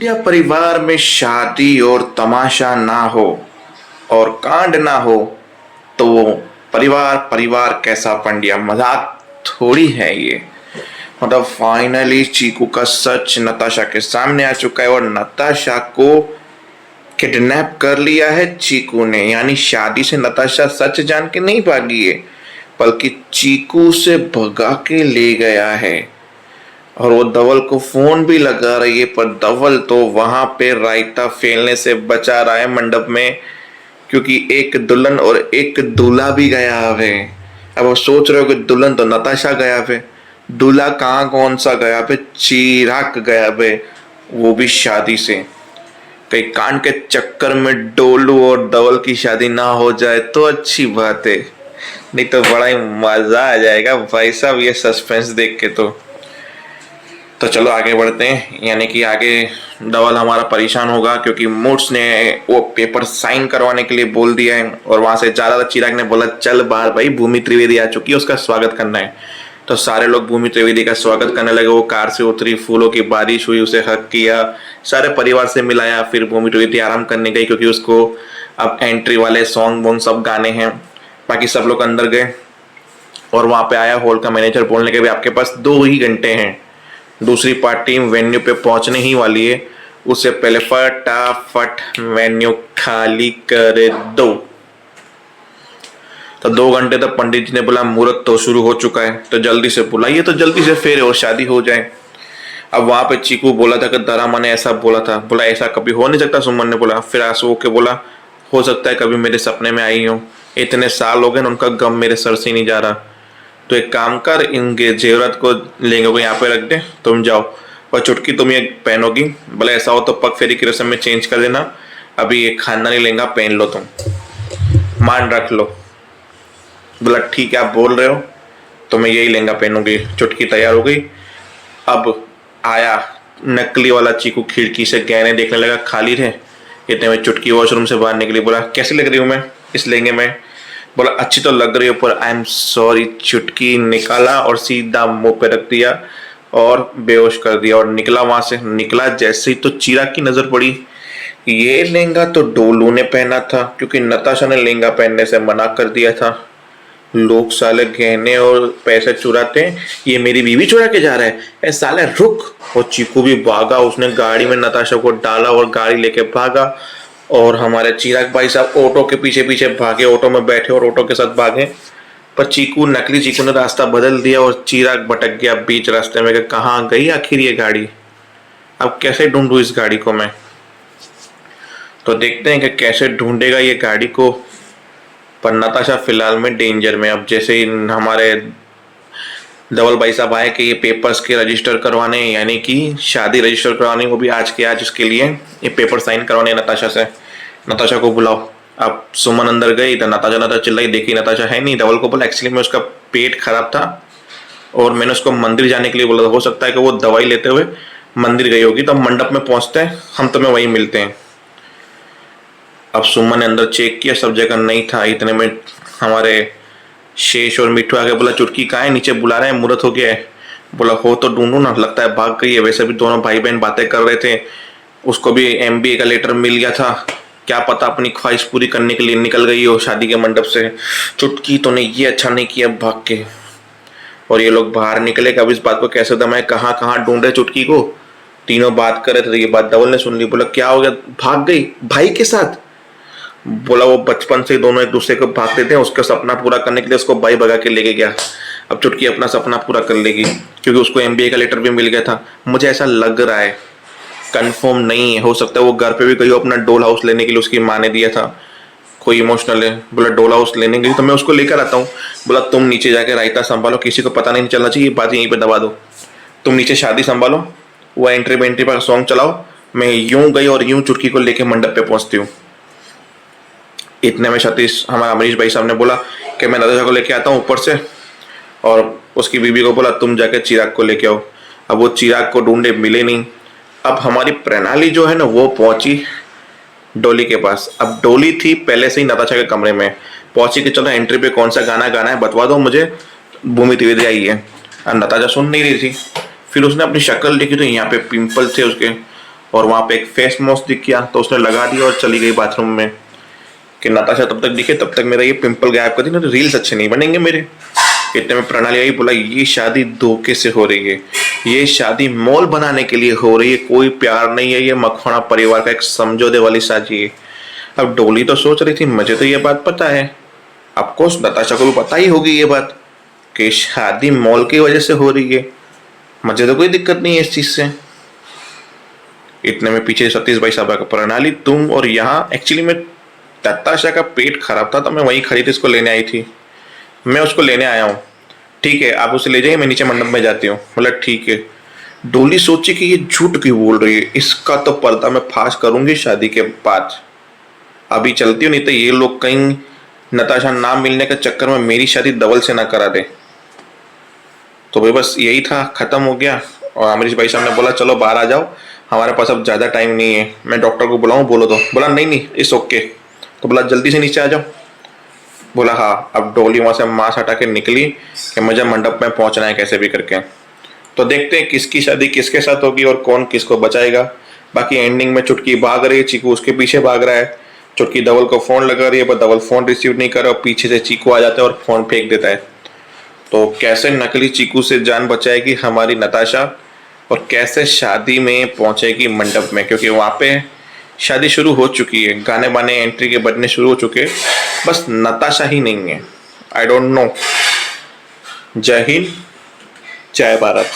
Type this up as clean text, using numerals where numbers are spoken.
या परिवार में शादी और तमाशा ना हो और कांड ना हो तो परिवार परिवार कैसा पंड्या, मजाक थोड़ी है ये। मतलब फाइनली चीकू का सच नताशा के सामने आ चुका है और नताशा को किडनैप कर लिया है चीकू ने। यानी शादी से नताशा सच जान के नहीं भागी है, बल्कि चीकू से भगा के ले गया है। और वो धवल को फोन भी लगा रही है, पर धवल तो वहां पे रायता फैलने से बचा रहा है मंडप में, क्योंकि एक दुल्हन और एक दूल्हा भी गया है। अब वो सोच रहे हो कि दुल्हन तो नताशा गया है, दूल्हा कहाँ कौन सा गया है? चिराग गया है, वो भी शादी से। कहीं कांड के चक्कर में डोलू और धवल की शादी ना हो जाए तो अच्छी बात है, नहीं तो बड़ा ही मजा आ जाएगा भाई साहब ये सस्पेंस देख के। तो चलो आगे बढ़ते हैं। यानी कि आगे धवल हमारा परेशान होगा, क्योंकि मूड्स ने वो पेपर साइन करवाने के लिए बोल दिया है और वहां से जा रहा था। चिराग ने बोला चल बाहर भाई, भूमि त्रिवेदी आ चुकी है, उसका स्वागत करना है। तो सारे लोग भूमि त्रिवेदी का स्वागत करने लगे। वो कार से उतरी, फूलों की बारिश हुई, उसे हक किया, सारे परिवार से मिलाया। फिर भूमि त्रिवेदी आराम करने गई, क्योंकि उसको अब एंट्री वाले सॉन्ग वोंग सब गाने हैं। बाकी सब लोग अंदर गए और वहां पे आया हॉल का मैनेजर बोलने के भी आपके पास 2 ही घंटे हैं, दूसरी पार्टी वेन्यू पे पहुंचने ही वाली है, उससे पहले फटाफट वेन्यू खाली कर दो। तो 2 घंटे तक पंडित जी ने बोला मुहूर्त तो शुरू हो चुका है, तो जल्दी से बुलाइए, तो जल्दी से फेरे और शादी हो जाए। अब वहां पे चीकू बोला था कि दरामा ने ऐसा बोला था, बोला ऐसा कभी हो नहीं सकता। सुमन ने बोला, फिर आंसू होके बोला हो सकता है कभी मेरे सपने में आई हो, इतने साल हो गए उनका गम मेरे सर से नहीं जा रहा। तो एक काम कर, इनके जेवरात को लेंगे को यहाँ पे रख दे, तुम जाओ और चुटकी तुम ये पहनोगी। बोले ऐसा हो तो पग फेरी की रस्म में चेंज कर देना, अभी ये खानदानी लहंगा पहन लो, तुम मान रख लो। बोला ठीक है आप बोल रहे हो तो मैं यही लहंगा पहनूंगी। चुटकी तैयार हो गई। अब आया नकली वाला चीकू, खिड़की से गहने देखने लगा, खाली थे। इतने में चुटकी वॉशरूम से बाहर निकली। बोला कैसी लग रही हूँ मैं इस लहंगे में? बोला अच्छी तो लग रही हो पर आई एम सॉरी। चुटकी निकाला और सीधा मुंह पे रख दिया और बेहोश कर दिया और निकला वहां से। निकला जैसे ही तो चिराग की नजर पड़ी, ये लहंगा तो डोलू ने पहना था, क्योंकि नताशा ने लहंगा पहनने से मना कर दिया था। लोग साले गहने और पैसे चुराते हैं, ये मेरी बीवी चुरा के जा रहा है, ए साले रुक। और चीकू भी भागा, उसने गाड़ी में नताशा को डाला और गाड़ी लेके भागा। और हमारे चिराग भाई साहब ऑटो के पीछे पीछे भागे, ऑटो में बैठे और ऑटो के साथ भागे। पर चीकू, नकली चीकू ने रास्ता बदल दिया और चिराग भटक गया बीच रास्ते में कि कहाँ गई आखिर ये गाड़ी, अब कैसे ढूंढूं इस गाड़ी को मैं। तो देखते हैं कि कैसे ढूंढेगा ये गाड़ी को। पर नताशा फिलहाल में डेंजर में। अब जैसे ही हमारे धवल भाई साहब आए कि ये पेपर्स के रजिस्टर करवाने, यानी कि शादी रजिस्टर करवानी, वो भी आज के आज उसके लिए ये पेपर साइन करवाने नताशा से। नताशा को बुलाओ। अब सुमन अंदर गई तो नताशा चिल्लाई, देखी नताशा है नहीं। धवल को बोला एक्चुअली में उसका पेट खराब था और मैंने उसको मंदिर जाने के लिए बोला था, हो सकता है कि वो दवाई लेते हुए मंदिर गई होगी, तो मंडप में पहुंचते हैं हम, तुम्हें वहीं मिलते हैं। अब सुमन ने अंदर चेक किया, सब जगह नहीं था। इतने में हमारे शेष और मिठू आके बोला चुटकी कहाँ है, नीचे बुला रहे हैं, मुहूर्त हो गया है। बोला हो तो ढूंढू ना, लगता है भाग गई है। वैसे भी दोनों भाई बहन बातें कर रहे थे, उसको भी MBA का लेटर मिल गया था, क्या पता अपनी ख्वाहिश पूरी करने के लिए निकल गई हो शादी के मंडप से। चुटकी तो ने ये अच्छा नहीं किया भाग के। और ये लोग बाहर निकले, कब इस बात को कैसे दमाए, कहाँ कहाँ ढूंढे चुटकी को। तीनों बात कर रहे थे, तो ये बात धवल ने सुन ली। बोला क्या हो गया, भाग गई भाई के साथ? बोला वो बचपन से दोनों एक दूसरे को भागते थे, उसका सपना पूरा करने के लिए उसको भाई भगा के लेके गया। अब चुटकी अपना सपना पूरा कर लेगी, क्योंकि उसको MBA का लेटर भी मिल गया था। मुझे ऐसा लग रहा है, कंफर्म नहीं है, हो सकता है वो घर पे भी गई हो अपना डोल हाउस लेने के लिए, उसकी माँ ने दिया था। कोई इमोशनल है, बोला डोल हाउस लेने के लिए तो मैं उसको लेकर आता हूँ। बोला तुम नीचे जाके रायता संभालो, किसी को पता नहीं चलना चाहिए, बात यहीं पे दबा दो। तुम नीचे शादी संभालो, वो एंट्री पर सॉन्ग चलाओ, मैं यूं गई और यूं चुटकी को लेके मंडप पे पहुंचती हूँ। इतने में सतीश, हमारा अमरीश भाई साहब ने बोला कि मैं नताशा को लेके आता हूँ ऊपर से, और उसकी बीबी को बोला तुम जाके चिराग को लेके आओ। अब वो चिराग को ढूंढे, मिले नहीं। अब हमारी प्रणाली जो है ना, वो पहुंची डोली के पास। अब डोली थी पहले से ही नताशा के कमरे में, पहुंची कि चलो एंट्री पे कौन सा गाना गाना है बतवा दो मुझे, भूमि त्रिवेदी आई है। नताशा सुन नहीं रही थी। फिर उसने अपनी शक्ल देखी तो यहाँ पे पिंपल थे उसके, और वहाँ पे एक फेस मास्क दिख गया तो उसने लगा दिया और चली गई बाथरूम में कि नताशा तब तक दिखे तब तक मेरा ये पिंपल गायब कर दी, ना तो रील्स अच्छे नहीं बनेंगे मेरे। इतने में प्रणाली आई, बोला ये शादी धोखे से हो रही है, ये शादी मॉल बनाने के लिए हो रही है, कोई प्यार नहीं है, ये मखौड़ा परिवार का एक समझौते वाली शादी है। अब डोली तो सोच रही थी मुझे तो ये बात पता है, ऑफकोर्स नताशा को भी पता ही होगी ये बात कि शादी मॉल की वजह से हो रही है, मुझे तो कोई दिक्कत नहीं है इस चीज से। इतने में पीछे सतीश भाई साहब का, प्रणाली तुम, और यहाँ एक्चुअली में नताशा का पेट खराब था तो मैं वहीं खड़ी थी, इसको लेने आई थी, मैं उसको लेने आया हूँ, ठीक है आप उसे ले जाइए, मैं नीचे मंडप में जाती हूँ। मतलब ठीक है। डोली सोची कि ये झूठ क्यों बोल रही है, इसका तो पर्दा मैं फाश करूंगी शादी के बाद, अभी चलती हूँ, नहीं तो ये लोग कहीं नताशा ना मिलने के चक्कर में मेरी शादी धवल से ना करा दे। तो भाई बस यही था, खत्म हो गया। और अमरीश भाई साहब ने बोला चलो बाहर आ जाओ, हमारे पास अब ज़्यादा टाइम नहीं है, मैं डॉक्टर को बुलाऊं, बोलो तो। बोला नहीं नहीं इट्स ओके। तो बोला जल्दी से नीचे आ जाओ। बोला हाँ। अब डोली वहाँ से मांस हटा के निकली कि मुझे मंडप में पहुँचना है कैसे भी करके। तो देखते हैं किसकी शादी किसके साथ होगी और कौन किसको बचाएगा। बाकी एंडिंग में चुटकी भाग रही है, चीकू उसके पीछे भाग रहा है। चुटकी धवल को फोन लगा रही है पर धवल फोन रिसीव नहीं कर रहा, और पीछे से चीकू आ जाता है और फोन फेंक देता है। तो कैसे नकली चीकू से जान बचाएगी हमारी नताशा, और कैसे शादी में पहुंचेगी मंडप में, क्योंकि वहाँ पे शादी शुरू हो चुकी है, गाने बाने एंट्री के बजने शुरू हो चुके, बस नताशा ही नहीं है। I don't know. जय हिंद, जय भारत।